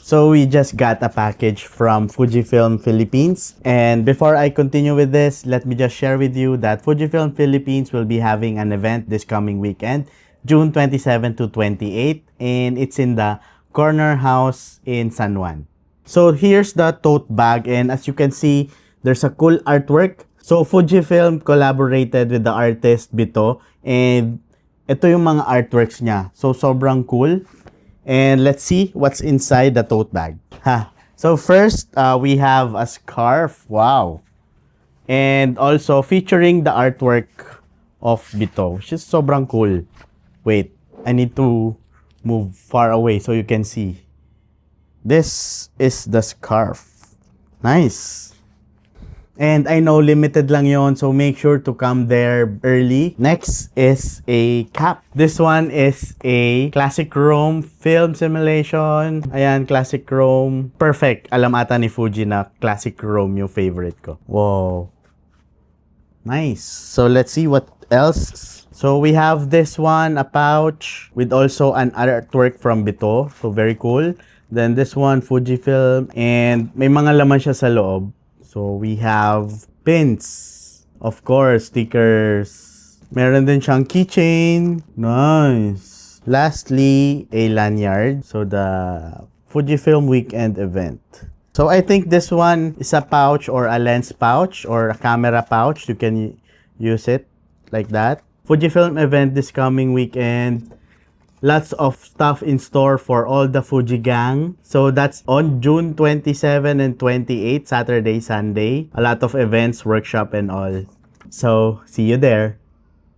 So we just got a package from Fujifilm Philippines. And before I continue with this, let me just share with you that Fujifilm Philippines will be having an event this coming weekend, June 27 to 28, and it's in the Corner House in San Juan. So here's the tote bag, and as you can see, there's a cool artwork. So Fujifilm collaborated with the artist Bito, and ito yung mga artworks niya. So sobrang cool. And let's see what's inside the tote bag. So first, we have a scarf. Wow. And also featuring the artwork of Bito, which is sobrang cool. Wait, I need to move far away so you can see. This is the scarf. Nice. And I know limited lang yon, so make sure to come there early. Next is a cap. This one is a classic chrome film simulation. Ayan, classic chrome. Perfect. Alam ata ni Fuji na classic chrome yung favorite ko. Wow. Nice. So let's see what else. So we have this one, a pouch with also an artwork from Bito. So very cool. Then this one, Fujifilm. And may mga laman siya sa loob. So we have pins, of course, stickers. Meron din siyang keychain. Nice. Lastly, a lanyard. So the Fujifilm weekend event. So I think this one is a pouch or a lens pouch or a camera pouch. You can use it like that. Fujifilm event this coming weekend. Lots of stuff in store for all the Fuji gang. So that's on June 27 and 28, Saturday, Sunday. A lot of events, workshop, and all. So see you there.